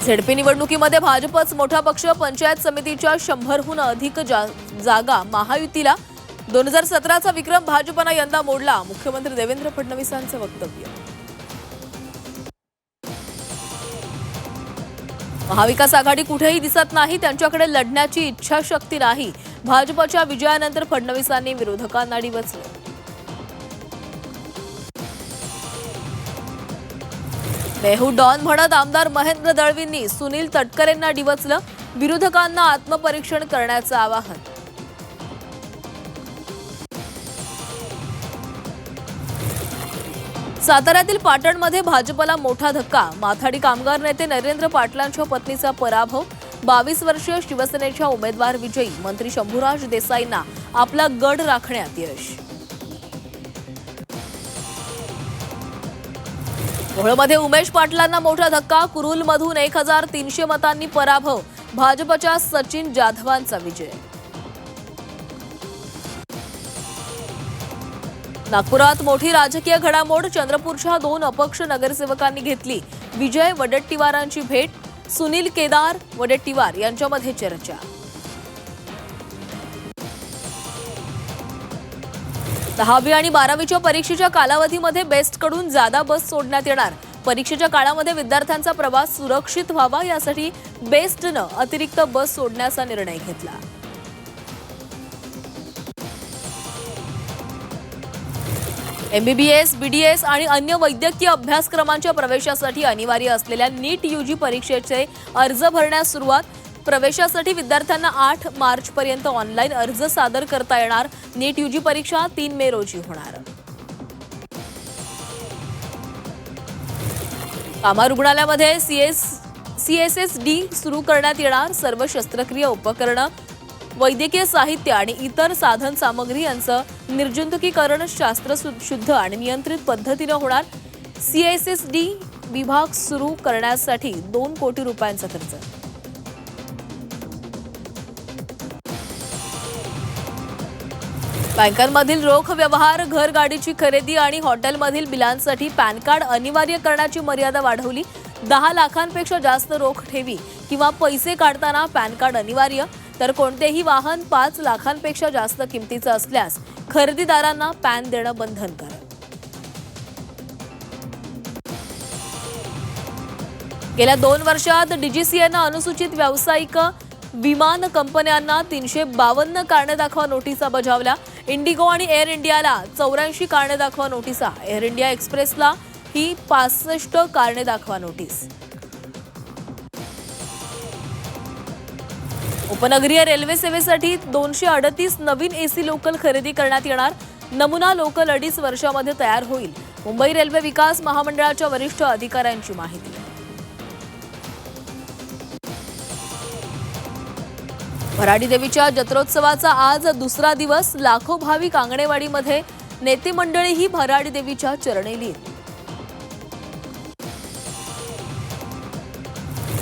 ZP निवडणुकीमध्ये भाजपच मोठा पक्ष, पंचायत समितीच्या 100हून अधिक जागा महायुतीला. 2017चा विक्रम भाजपनं यंदा मोडला, मुख्यमंत्री देवेंद्र फडणवीसांचं वक्तव्य. महाविकास आघाडी कुठेही दिसत नाही, त्यांच्याकडे लढण्याची इच्छाशक्ती नाही. भाजपच्या विजयानंतर फडणवीसांनी विरोधकांना डिवचलं. मेहू डॉन म्हणत आमदार महेंद्र दळवींनी सुनील तटकरेंना डिवचलं. विरोधकांना आत्मपरीक्षण करण्याचं आवाहन. साताऱ्यातील पाटणमध्ये भाजपला मोठा धक्का. माथाडी कामगार नेते नरेंद्र पाटलांच्या पत्नीचा पराभव. 22 वर्षीय शिवसेनेच्या उमेदवार विजयी मंत्री शंभूराज देसाईंना आपला गड राखण्यात यश. मोहोळमध्ये उमेश पाटलांना मोठा धक्का. कुरुलमधून 1300 मतांनी पराभव. भाजपच्या सचिन जाधवांचा विजय. नागपुरात मोठी राजकीय घडामोड. चंद्रपूरच्या 2 अपक्ष नगरसेवकांनी घेतली विजय वडेट्टीवारांची भेट. सुनील केदार वडेट्टीवार यांच्यामध्ये चर्चा. दहावी आणि 12वीच्या परीक्षेच्या कालावधीमध्ये बेस्टकडून जादा बस सोडण्यात येणार. परीक्षेच्या काळामध्ये विद्यार्थ्यांचा प्रवास सुरक्षित व्हावा यासाठी बेस्टनं अतिरिक्त बस सोडण्याचा निर्णय घेतला. MBBS, BDS आणि अन्य वैद्यकीय अभ्यासक्रमांच्या प्रवेशासाठी अनिवार्य असलेल्या नीट UG परीक्षेचे अर्ज भरण्यास सुरुवात. प्रवेशासाठी विद्यार्थ्यांना 8 मार्चपर्यंत ऑनलाईन अर्ज सादर करता येणार. नीट UG परीक्षा 3 मे रोजी होणार. कामा रुग्णालयामध्ये CSSD सुरू करण्यात येणार. सर्व शस्त्रक्रिया उपकरणं, वैद्यकीय साहित्य आणि इतर साधन सामग्री यांचं निर्जंतुकीकरण शास्त्रशुद्ध आणि नियंत्रित पद्धतीने होणार. CSSD विभाग सुरू करण्यासाठी 2 कोटी रुपयांचा खर्च. बँकांमधील रोख व्यवहार, घरगाडीची खरेदी आणि हॉटेलमधील बिलांसाठी पॅन कार्ड अनिवार्य करण्याची मर्यादा वाढवली. 10 लाखांपेक्षा जास्त रोख ठेवी किंवा पैसे काढताना पॅन कार्ड अनिवार्य. तर कोणतेही वाहन 5 लाखांपेक्षा जास्त किमतीचं असल्यास खरेदीदारांना पॅन देणं बंधनकारक. गेल्या 2 वर्षात DGCAनं अनुसूचित व्यावसायिक विमान कंपन्यांना 352 कारणे दाखवा नोटिसा बजावल्या. इंडिगो आणि एअर इंडियाला 84 कारणे दाखवा नोटिसा. एअर इंडिया एक्सप्रेसला ही 65 कारणे दाखवा नोटीस. उपनगरीय रेल्वे सेवेसाठी 238 नवीन AC लोकल खरेदी करण्यात येणार. नमुना लोकल 2.5 वर्षामध्ये तयार होईल. मुंबई रेल्वे विकास महामंडळाच्या वरिष्ठ अधिकाऱ्यांची माहिती. भराडी देवीच्या जत्रोत्सवाचा आज दुसरा दिवस. लाखो भाविक आंगणेवाडीमध्ये. नेते मंडळीही भराडी देवीच्या चरणी लीन.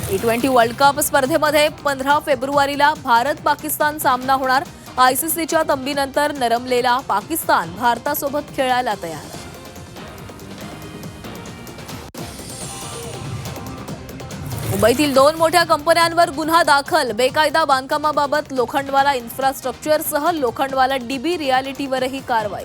T20 वर्ल्ड कप स्पर्धेमध्ये 15 फेब्रुवारीला भारत-पाकिस्तान सामना होणार. ICCच्या तंबीनंतर नरमलेला पाकिस्तान भारतासोबत खेळायला तयार. मुंबईतील 2 मोठ्या कंपन्यांवर गुन्हा दाखल. बेकायदा बांधकामाबाबत लोखंडवाला इन्फ्रास्ट्रक्चरसह लोखंडवाला DB रियालिटीवरही कारवाई.